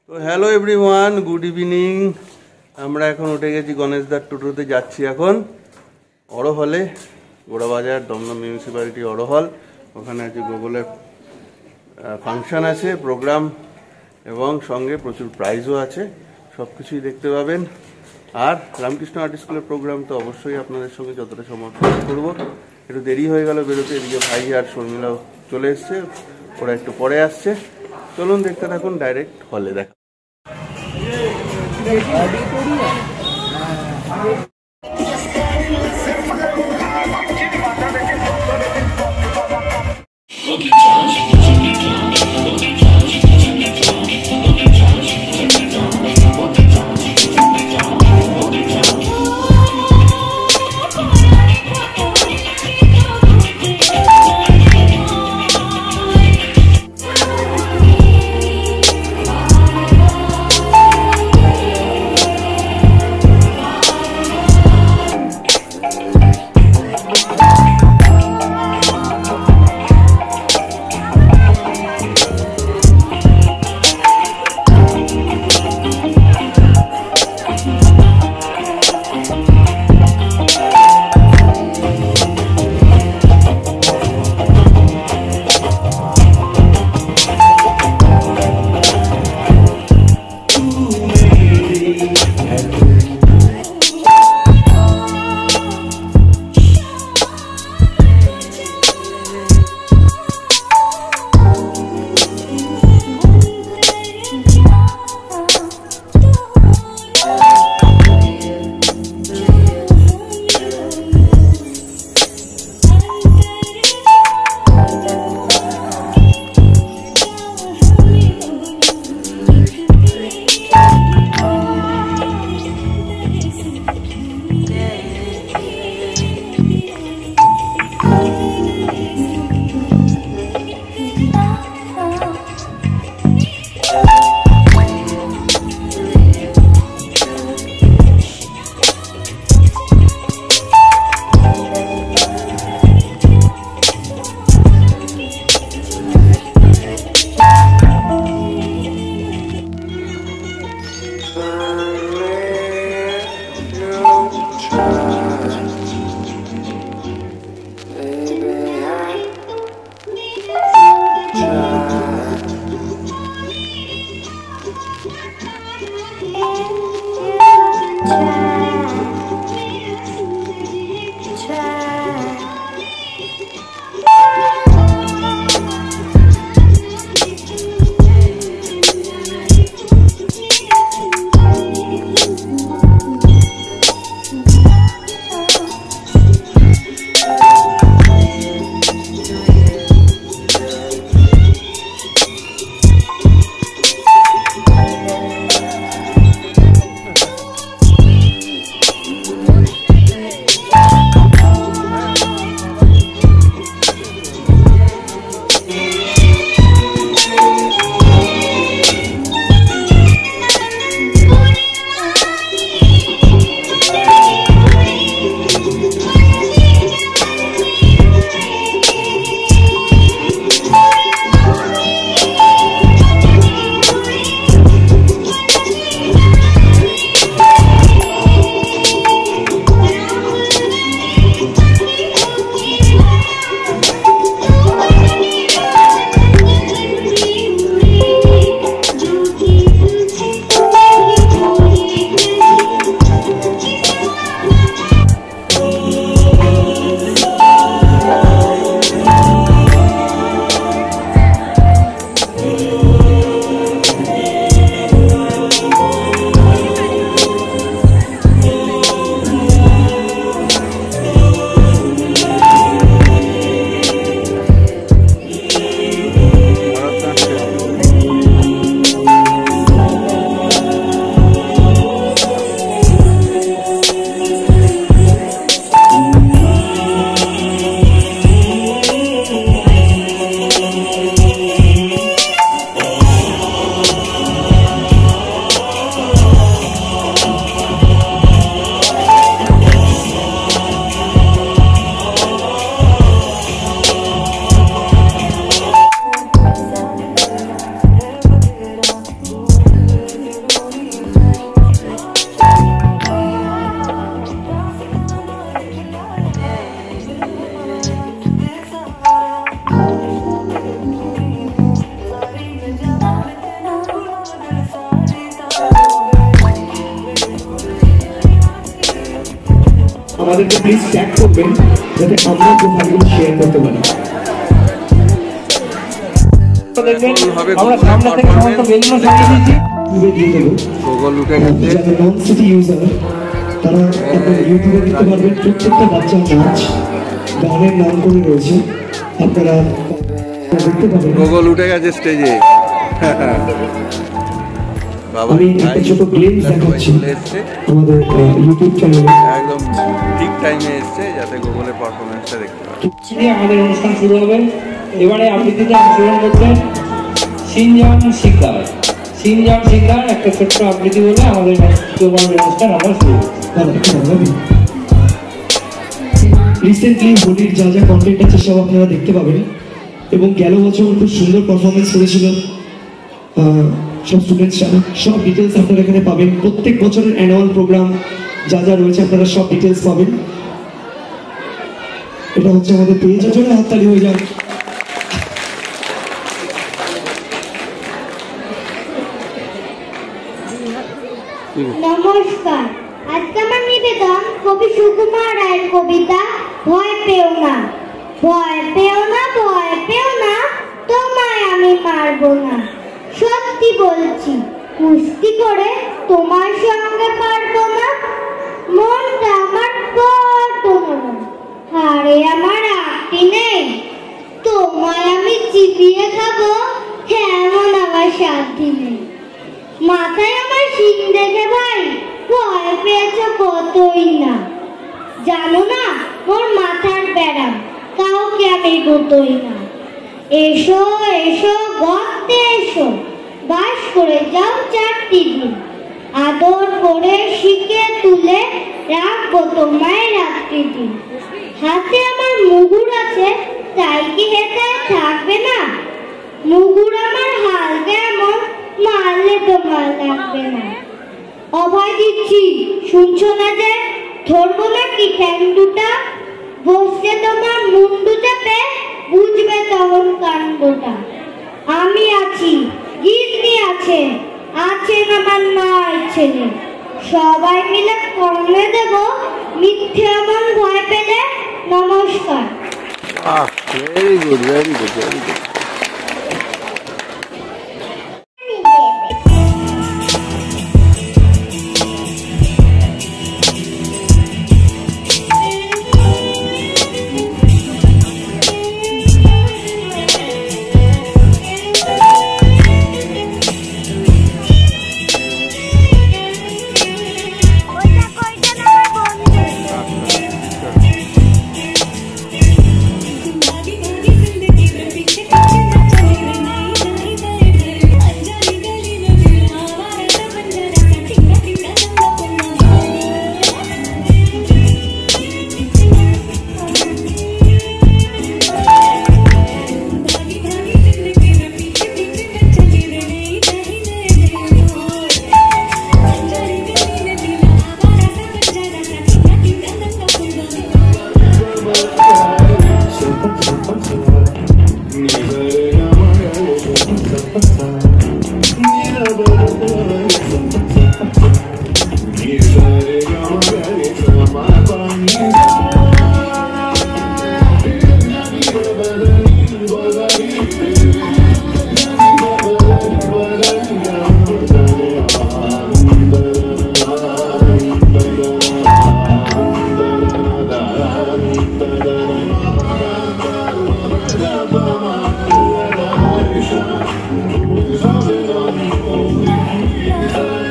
তো hello everyone, good evening. আমরা এখন উঠে গেছি গণেশদার টোটোতে, যাচ্ছি এখন অড়হলে, গোড়াবাজার দমদম মিউনিসিপ্যালিটি অড়হল। ওখানে আছে গুগলের ফাংশন আছে, প্রোগ্রাম, এবং সঙ্গে প্রচুর প্রাইজও আছে। সব কিছুই দেখতে পাবেন। আর রামকৃষ্ণ আর্ট স্কুলের প্রোগ্রাম তো অবশ্যই আপনাদের সঙ্গে যতটা সম্ভব করবো। একটু দেরি হয়ে গেল বেরোতে, এদিকে ভাই আর শর্মিলাও চলে এসছে, ওরা একটু পরে আসছে। চলুন দেখতে থাকুন, ডাইরেক্ট হলে দেখা। আমাদেরকে প্লিজ ট্যাগ করবেন যাতে আমরা প্রোফাইলগুলো শেয়ার করতে পারি। আমরা সামনে থেকে সমস্ত বেলুনও সাজিয়ে দিয়েছি। গুগল উঠে গেছে। যারা নন সিটি ইউজার তারা ইউটিউবে দেখতে পারবেন প্রত্যেকটা বাচ্চার নাচ গানের নাম করে রয়েছে, আপনারা দেখতে পাবেন। গুগল উঠে গেছে স্টেজে। আমি একটা ছোট গ্লিমস দেখাচ্ছি আমাদের ইউটিউব চ্যানেলে। একদম ঠিক টাইমে এসছে যাতে গুগলের পারফরমেন্সটা দেখতে পারে। আমাদের অনুষ্ঠান শুরু হবে। এবারে আবৃত্তিতে অংশগ্রহণ করছেন সিনজাম শিকার। সিনজাম শিকার একটা ছোট্ট আবৃত্তি বলে আমাদের অনুষ্ঠান আমরা শুরু করছি। রিসেন্টলি হোলির যা যা কন্টেন্ট আছে সব আপনারা দেখতে পাবেন, এবং গেল বছর খুব সুন্দর পারফরমেন্স করেছিল সব স্টুডেন্টসরা। সব ডিটেলস আপনারা এখানে পাবেন। প্রত্যেক বছরের অ্যানুয়াল প্রোগ্রাম যা যা রয়েছে আপনারা সব ডিটেলস পাবেন। এটা হচ্ছে আমাদের পেজের জন্য হাততালি হয়ে যাক। নমস্কার, আজকে আমার নিবেদন কবি সুকুমার রায়ের কবিতা ভয় পেও না। ভয় পেও না, ভয় পেও না, তোমায় আমি মারবো না। সত্যি বলছি, কুস্তি করে তোমার সঙ্গে পারবো না। মনটা আমার বড্ড নরম, হাড়ে আমার আঁকটি নেই। তোমায় আমি চিবিয়ে খাবো, এমন আমার সাধ্যি নেই। মাথায় আমার শিং দেখে ভাই ভয় পেয়েছ কতই না। জানো না ওর মাথার ব্যারাম, কাউকে আমি গোতই না। এসো এসো গর্তে এসো, বাস করে যাও 4টি দিন। আদর করে শিখে তুলে রাখবো তোমায় রাত্রি দিন। হাতে আমার মুগুর আছে, তাই কি হেতে থাকবে না? মুগুর আমার হালকা এমন, মারলে তোমার লাগবে না। অভয় দিচ্ছি, শুনছো না যে? ধরবো নাকি ঠ্যাং দুটা? বসছে তোমার মুন্ডু চেপে, বুঝবে তখন কাণ্ডটা। আমি আছি, গিন্নি আছে, আছেন আমার নয় ছেলে। সবাই মিলে কর্মে দেব, মিথ্যে এমন ভয় পেলে। নমস্কার। Very good, very good, very good. Only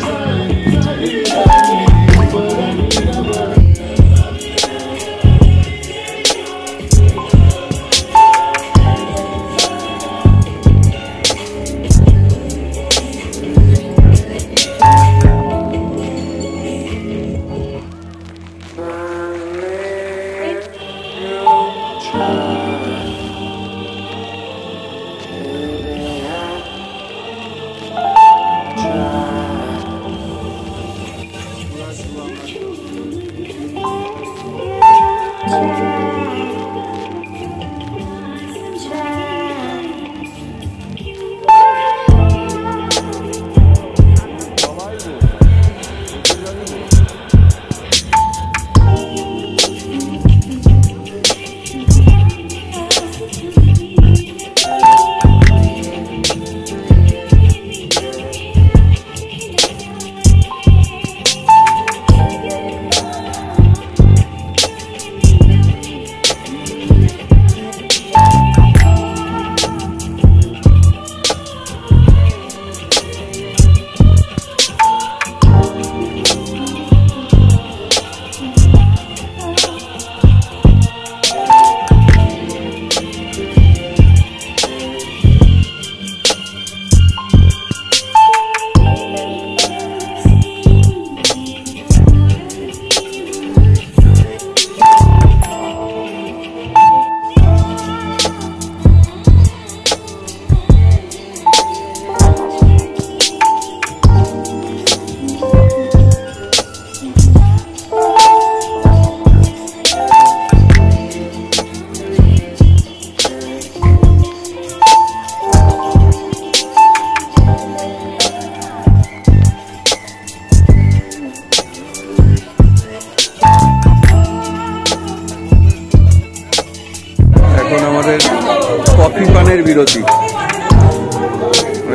বিরতি।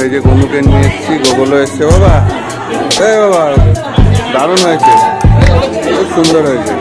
এই যে গনুকে নিয়ে এসেছি, গোগলও এসছে। বাবা এই বাবা দারুণ হয়েছে, খুব সুন্দর হয়েছে।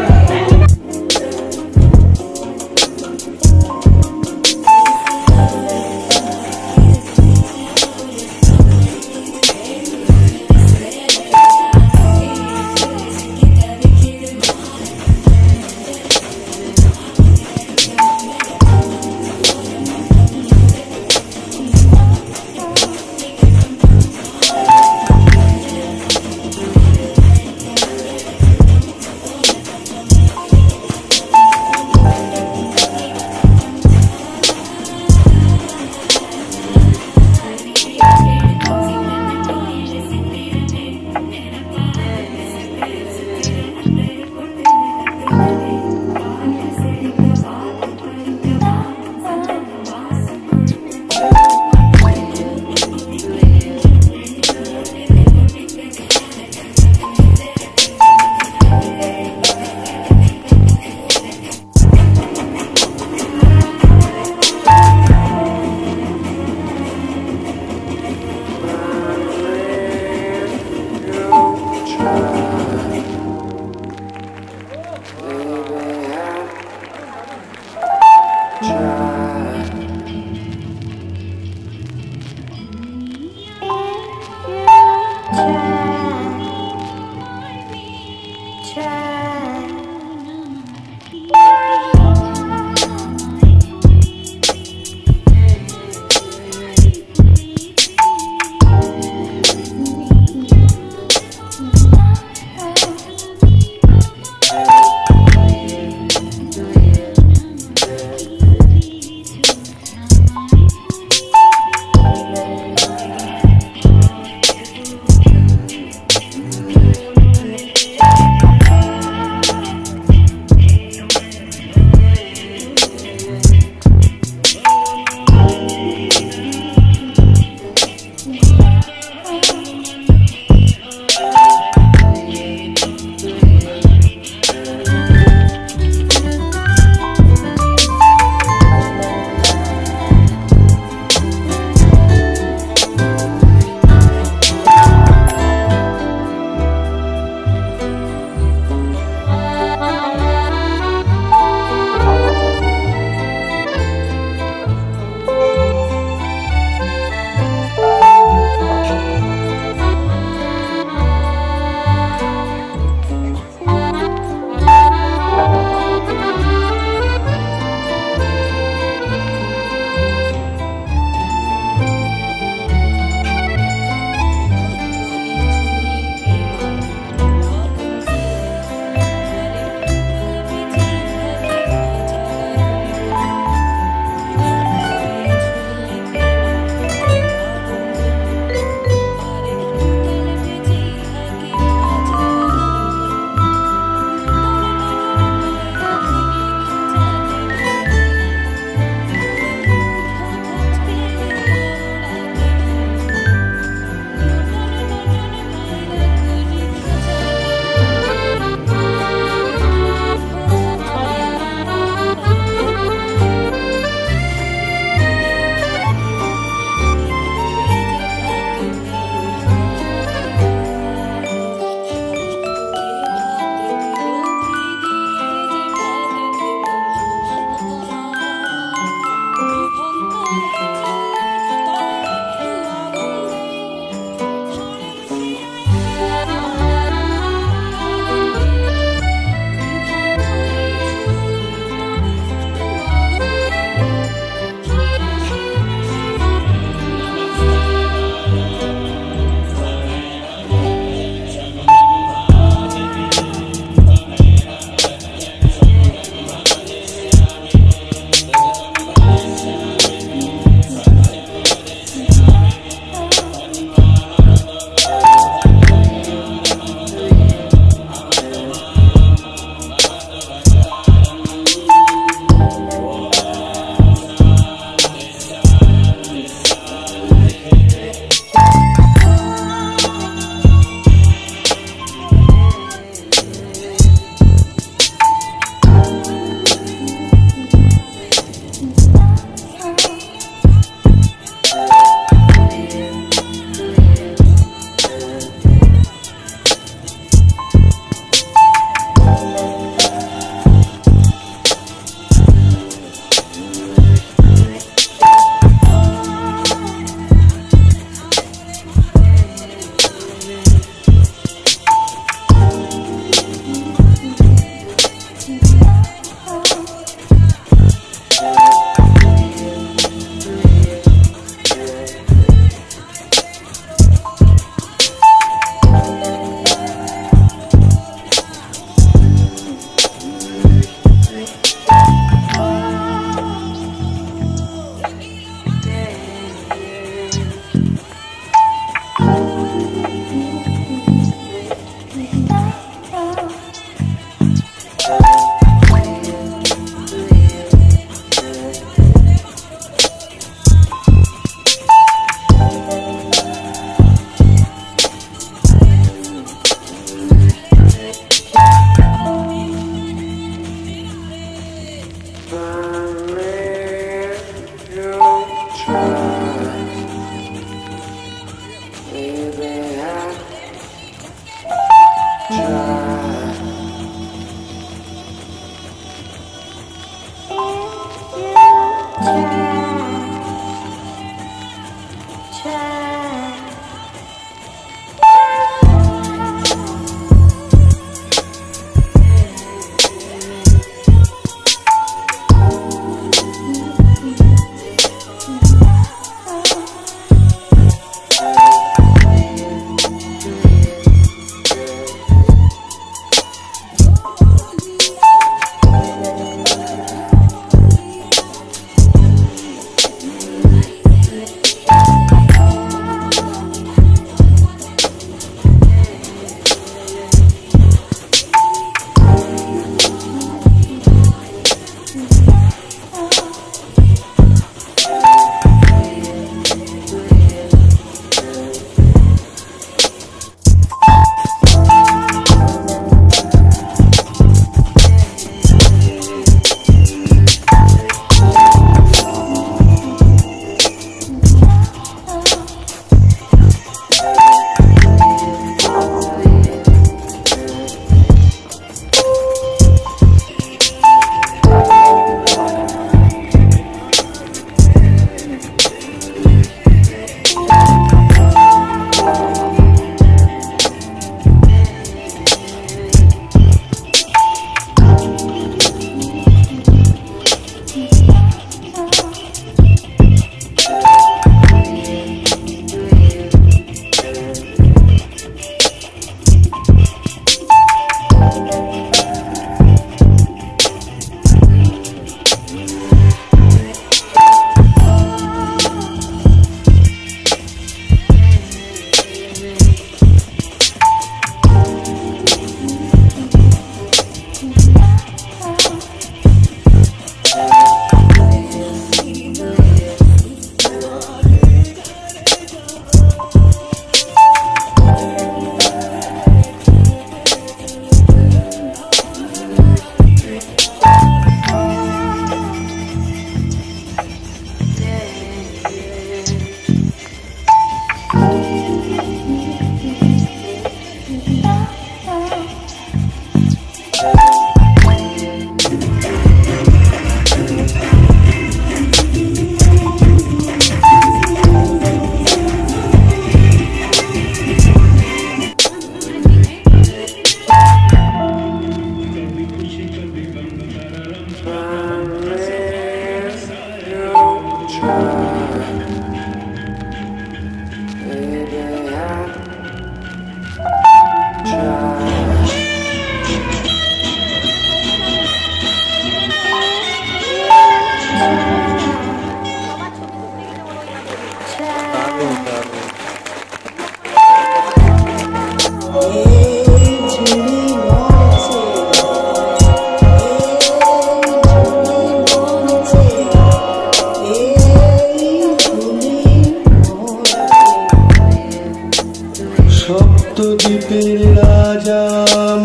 সপ্তদ্বীপের রাজা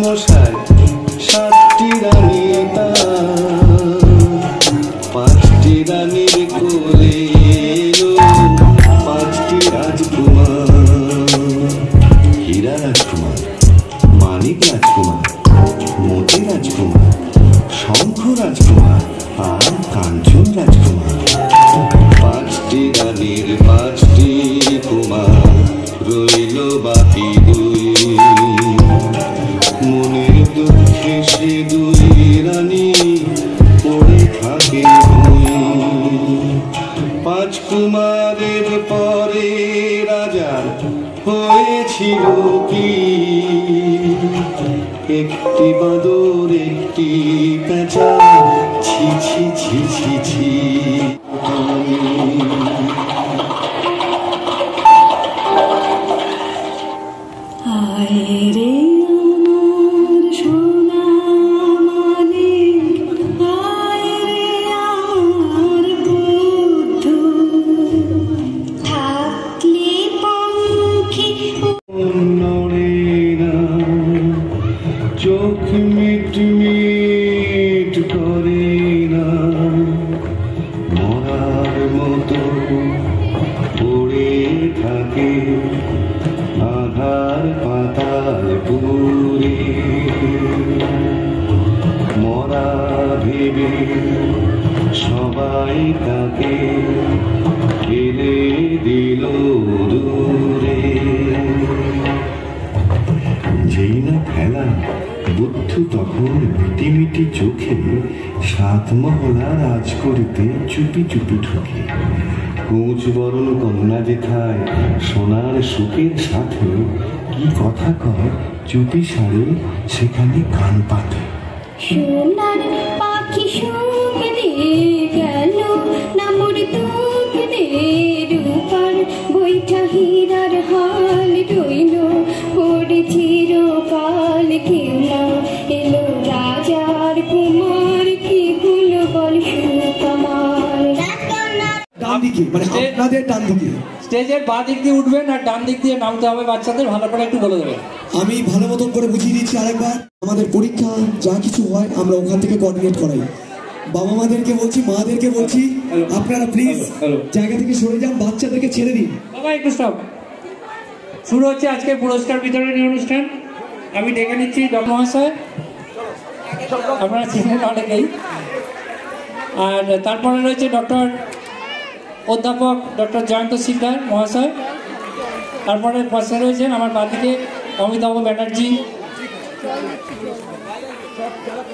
মশাই, 7টি রানী তার, 5টি রানীর কোলে এলো 5টি রাজকুমার। হীরা রাজকুমার, মানিক রাজকুমার, মতি রাজকুমার, শঙ্খ রাজকুমার আর কাঞ্চন রাজকুমার। 5টি রানীর 5টি কুমার, রইল বাকি 2। মনের দুঃখে সে 2 রানী পড়ে থাকে ভুঁই। 5 কুমারের পরে রাজা হয়েছিল কি? একটি বাদর, একটি পেঁচা, ছি ছি ছি ছি ছি। চোখ মিট মিট করে না, মরার মতো পড়ে থাকে আধার পাতাল পুরে। মরা ভেবে সবাই তাকে ফেলে দিল দূরে। যেই না ফেলা বুদ্ধু তখন মিটিমিটি চোখে 7 মহলা রাজ করিতে চুপি চুপি ঢুকে। কোচ বরণ কন্যা যেথায় সোনার সুখের সাথে কি কথা কয় চুপি সারে সেখানে কান পাতে। সোনার পাখি সুখ দিয়ে গেল না মোর দুঃখ দিয়ে, রূপার বৈঠা হীরার হাল রইল পড়ে চিরকাল। কেউ না এলো রাজার কুমার, কি হলো বল সুকুমার। ডান দিকে, মানে আপনাদের ডান দিকে। স্টেজের বাঁ দিক দিয়ে উঠবেন আর ডান দিক দিয়ে নামতে হবে বাচ্চাদের, ভালো করে একটু বলে দেবেন। আমি ভালো মতন করে বুঝিয়ে দিচ্ছি আরেকবার। আমাদের পরীক্ষা যা কিছু হয় আমরা ওখান থেকে কোঅর্ডিনেট করাই। বাবা মাদেরকে বলছি, মাদেরকে বলছি, আপনারা প্লিজ জায়গা থেকে সরে যান, বাচ্চাদেরকে ছেড়ে দিন। বাবা একটু স্টপ। শুরু হচ্ছে আজকে পুরস্কার বিতরণী অনুষ্ঠান। আমি ডেকে নিচ্ছি ডক্টর মহাশয়, আপনারা চিনেন অনেকেই। আর তারপরে রয়েছে অধ্যাপক ডক্টর জয়ন্ত শিকদার মহাশয়। তারপরে পাশে রয়েছেন আমার বাদিকে অমিতাভ ব্যানার্জি,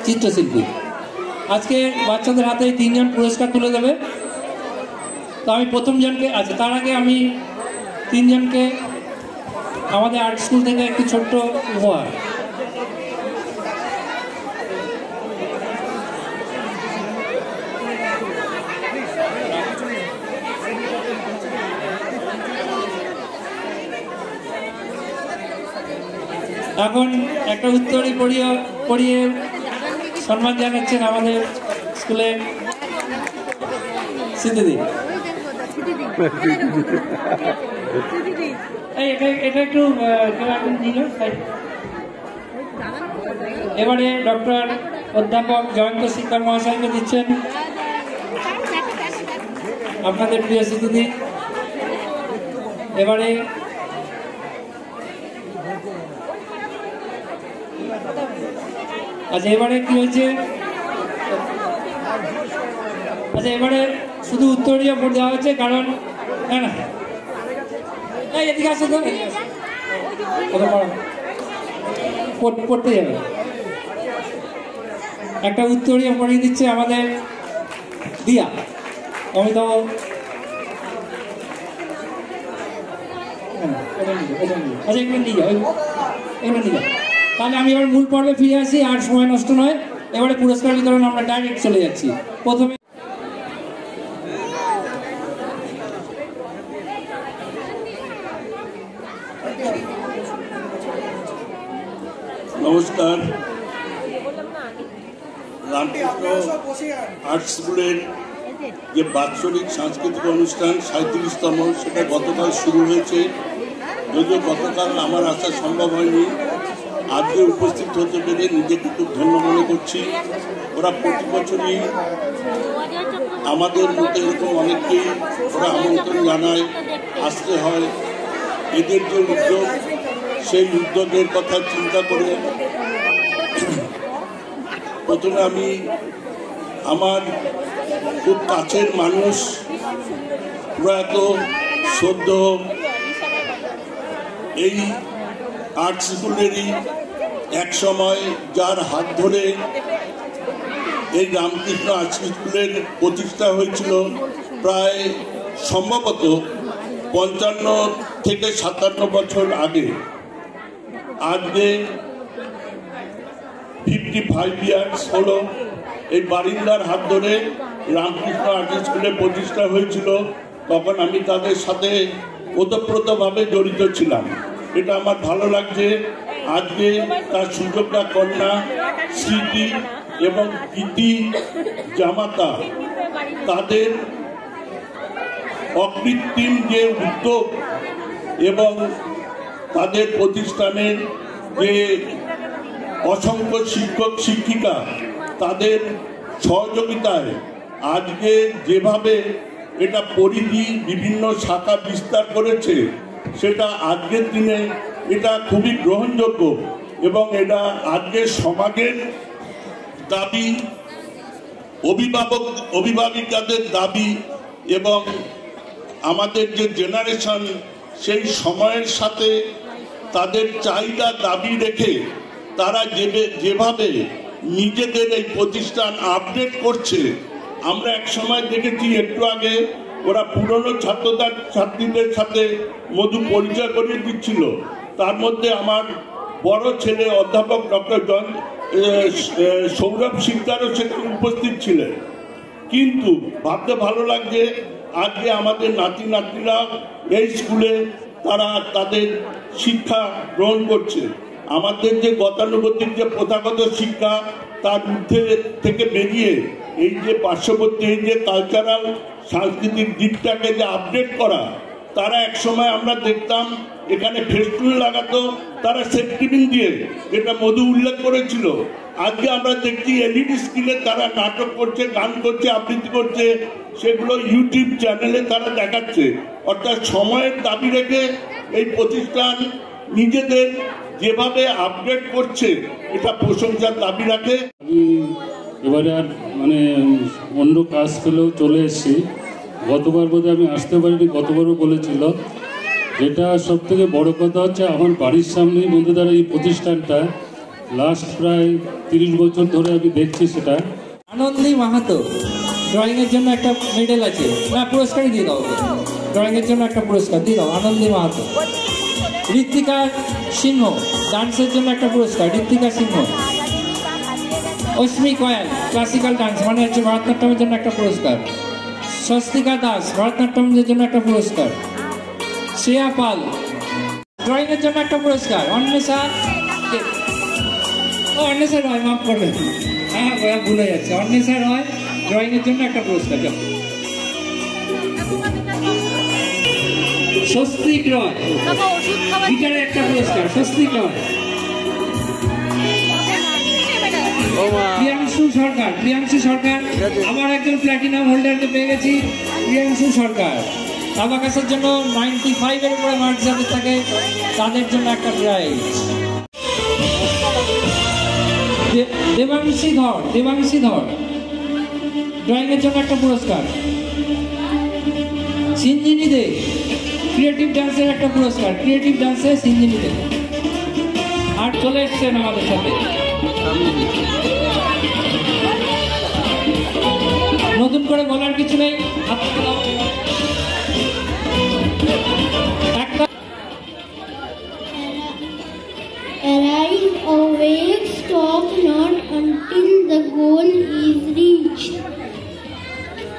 চিত্রশিল্পী। আজকে বাচ্চাদের হাতে 3 জন পুরস্কার তুলে দেবে। তো আমি প্রথম জনকে, আচ্ছা তার আগে আমি 3 জনকে আমাদের আর্ট স্কুল থেকে একটি ছোট্ট উপহার। এখন একটা উত্তরী পড়িয়ে সম্মান জানাচ্ছেন আমাদের স্কুলের স্মৃতিদি। এটা একটু এবারে ডক্টর অধ্যাপক জয়ন্ত শিকদার মহাশয়কে দিচ্ছেন আপনাদের প্রিয় স্মৃতিদি। এবারে আচ্ছা এবারে কি হয়েছে, আচ্ছা এবারে শুধু উত্তরীয় ভোট দেওয়া হচ্ছে, কারণ না এদিকে আসে তো পড়তে যাবে। একটা উত্তরীয় পড়িয়ে দিচ্ছে আমাদের দিয়া অমিতাভ। আচ্ছা এগুলো নিয়ে যাও, এগুলো নিয়ে যাও। তাহলে আমি এবার মূল পর্বে ফিরে আসি, আর সময় নষ্ট নয়। এবারে পুরস্কার বিতরণ আমরা ডাইরেক্ট চলে যাচ্ছি। প্রথমে নমস্কার। রামকৃষ্ণ আর্ট স্কুলের যে বাৎসরিক সাংস্কৃতিক অনুষ্ঠান 37তম, সেটা গতকাল শুরু হয়েছে। যদিও গতকাল আমার আসা সম্ভব হয়নি, আজকে উপস্থিত হতে পেরে নিজেকে খুব ধন্য মনে করছি। ওরা প্রতি বছরই আমাদের মতো এরকম অনেককেই ওরা আমন্ত্রণ জানায়, আসতে হয়। এদের যে উদ্যোগ, সেই উদ্যোগের কথা চিন্তা করে প্রথমে আমি আমার খুব কাছের মানুষ, প্রয়াত সদ্য এই আর্ট স্কুলেরই এক সময় যার হাত ধরে এই রামকৃষ্ণ আর্ট স্কুলের প্রতিষ্ঠা হয়েছিল প্রায় সম্ভবত 55 থেকে 57 বছর আগে। আজকে 55 ইয়ার্স হলো এই বারিন্দার হাত ধরে রামকৃষ্ণ আর্ট স্কুলের প্রতিষ্ঠা হয়েছিল। তখন আমি তাদের সাথে ওতপ্রোতভাবে জড়িত ছিলাম। এটা আমার ভালো লাগছে। আজকে তার সুযোগটা কন্যা স্মৃতি এবং কৃতি জামাতা তাদের অকৃত্রিম যে উদ্যোগ এবং তাদের প্রতিষ্ঠানের যে অসংখ্য শিক্ষক শিক্ষিকা তাদের সহযোগিতায় আজকে যেভাবে এটা পরিধি বিভিন্ন শাখা বিস্তার করেছে, সেটা আজকের দিনে এটা খুবই গ্রহণযোগ্য এবং এটা আজকের সমাজের দাবি, অভিভাবিকাদের দাবি এবং আমাদের যে জেনারেশন সেই সময়ের সাথে তাদের চাহিদা দাবি রেখে তারা যেভাবে নিজেদের এই প্রতিষ্ঠান আপডেট করছে। আমরা এক সময় দেখেছি, একটু আগে ওরা পুরনো ছাত্রীদের সাথে মধু পরিচয় করিয়ে দিচ্ছিল। তার মধ্যে আমার বড় ছেলে অধ্যাপক ডক্টর সৌরভ সিকদারও সেখানে উপস্থিত ছিলেন। কিন্তু ভাবতে ভালো লাগছে, আজকে আমাদের নাতি নাতনিরা এই স্কুলে তারা তাদের শিক্ষা গ্রহণ করছে। আমাদের যে গতানুগতিক যে প্রথাগত শিক্ষা, তার ঊর্ধ্বে থেকে বেরিয়ে এই যে পার্শ্ববর্তী এই যে কালচারাল সাংস্কৃতিক দিকটাকে যে আপডেট করা। তারা এক সময় আমরা দেখতাম এখানে ফেস্টুন লাগাতো তারা সেফটিবিন দিয়ে, যেটা মধু উল্লেখ করেছিল। আজকে আমরা দেখছি এলইডি স্ক্রিনে তারা নাটক করছে, গান করছে, আবৃত্তি করছে, সেগুলো ইউটিউব চ্যানেলে তারা দেখাচ্ছে। অর্থাৎ সময়ের দাবি রেখে এই প্রতিষ্ঠান নিজেদের যেভাবে আপডেট করছে, এটা প্রশংসার দাবি রাখে। এবারে আর মানে অন্য কাজ পেলেও চলে এসেছি। গতবার বোধহয় আমি আসতে পারিনি, গতবারও বলেছিল। যেটা সব থেকে বড় কথা হচ্ছে, আমার বাড়ির সামনেই বন্ধুদের এই প্রতিষ্ঠানটা লাস্ট প্রায় 30 বছর ধরে আমি দেখছি। সেটা আনন্দী মাহাতো ড্রয়িংয়ের জন্য একটা মেডেল আছে, না পুরস্কারই দিয়ে দাও। ড্রয়িংয়ের জন্য একটা পুরস্কার দিয়ে দাও আনন্দী মাহাতো। ঋত্বিকা সিংহ ডান্সের জন্য একটা পুরস্কার, ঋত্বিকা সিংহ। অশ্মি কয়াল ক্লাসিক্যাল ডান্স মানে হচ্ছে ভারতনাট্যমের জন্য একটা পুরস্কার। স্বস্তিকা দাস ভারতনাট্যমের জন্য একটা পুরস্কার। শ্রেয়া পাল ড্রয়িংয়ের জন্য একটা পুরস্কার। অন্বেষা রয়, মাফ করবেন, হ্যাঁ ভুল হয়ে যাচ্ছে। অন্বেষা রয় ড্রয়িংয়ের জন্য একটা পুরস্কার। স্বস্তিক রয় গিটারের একটা পুরস্কার, স্বস্তিক রয়। প্রিয়াংশু সরকার আমার একজন প্ল্যাটিনাম হোল্ডারকে পেয়ে গেছি। প্রিয়াংশু সরকার আবাকাসের জন্য 95 এর উপরে মার্কস যাদের থাকে তাদের জন্য একটা প্রাইজ। দেবাংশী ধর ড্রয়িংয়ের জন্য একটা পুরস্কার। সিঞ্জিনী দে ক্রিয়েটিভ ডান্সের একটা পুরস্কার, ক্রিয়েটিভ ডান্সে সিঞ্জিনী দে। আর চলে এসছেন আমাদের সাথে নতুন করে বলার কিছু নেই। Arise, awake, stop not until the goal is reached.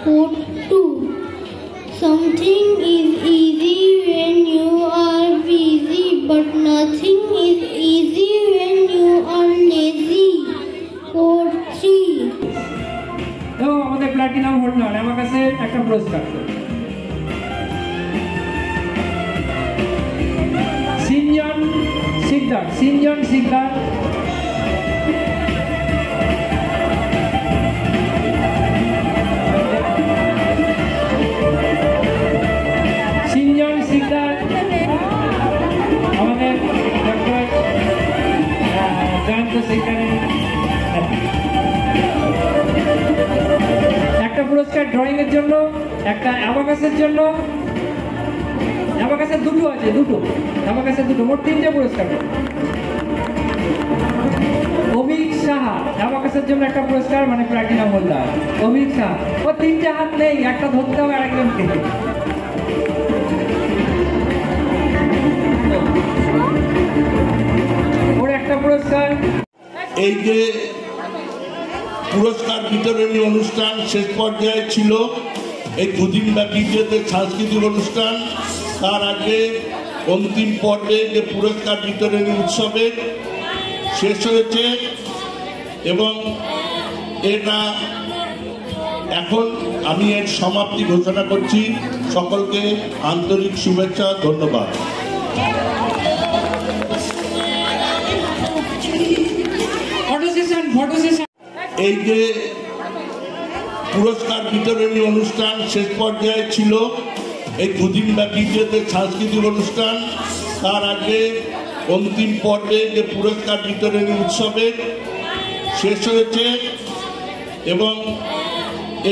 Quote 2. Something is easy when you are busy, but nothing is easy when you are lazy. Quote 3. এবং আমাদের প্ল্যাটিনাম হোল্ডার আমার কাছে একটা পুরস্কার। কম্পিউটার সিনজন শিকদার, সিনজন শিকদার, আমাদের ডক্টর জয়ন্ত সেখানে একটা পুরস্কার ড্রয়িং এর জন্য, একটা অ্যাবাকাসের জন্য, অ্যাবাকাসের দুটো আছে, অ্যাবাকাসের দুটো, মোট 3টে পুরস্কার। অভিক সাহা অ্যাবাকাসের জন্য একটা পুরস্কার, মানে প্লাটিনাম হোল্ডার অভিক সাহা। ও 3টে হাত নেই, একটা ধরতে হবে আরেকজনকে। ওর একটা পুরস্কার। এই যে পুরস্কার বিতরণী অনুষ্ঠান শেষ পর্যায়ে ছিল, এই দুদিন ব্যাপী যে সাংস্কৃতিক অনুষ্ঠান, তার আগে অন্তিম পর্বে যে পুরস্কার বিতরণী উৎসবের শেষ হয়েছে এবং এটা এখন আমি এর সমাপ্তি ঘোষণা করছি। সকলকে আন্তরিক শুভেচ্ছা, ধন্যবাদ। এই যে পুরস্কার বিতরণী অনুষ্ঠান শেষ পর্যায়ে ছিল, এই দুদিন ব্যাপী যে সাংস্কৃতিক অনুষ্ঠান, তার আগে অন্তিম পর্বে যে পুরস্কার বিতরণী উৎসবের শেষ হয়েছে এবং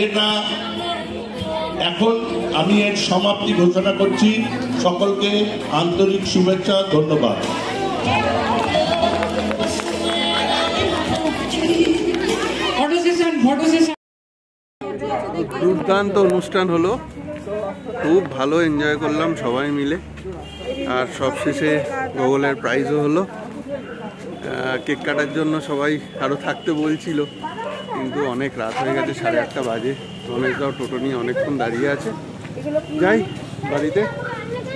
এটা এখন আমি এর সমাপ্তি ঘোষণা করছি। সকলকে আন্তরিক শুভেচ্ছা, ধন্যবাদ। দুর্দান্ত অনুষ্ঠান হলো, খুব ভালো এনজয় করলাম সবাই মিলে। আর সবশেষে গুগলের প্রাইজও হলো। কেক কাটার জন্য সবাই আরও থাকতে বলছিল, কিন্তু অনেক রাত হয়ে গেছে, 8:30 বাজে। গণেশদাও টোটো নিয়ে অনেকক্ষণ দাঁড়িয়ে আছে। যাই বাড়িতে।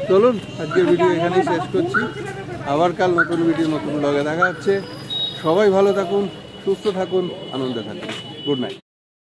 চলুন আজকের ভিডিও এখানেই শেষ করছি। আবার কাল নতুন ভিডিও, নতুন ব্লগে দেখা হচ্ছে। সবাই ভালো থাকুন, সুস্থ থাকুন, আনন্দে থাকুন। Good night.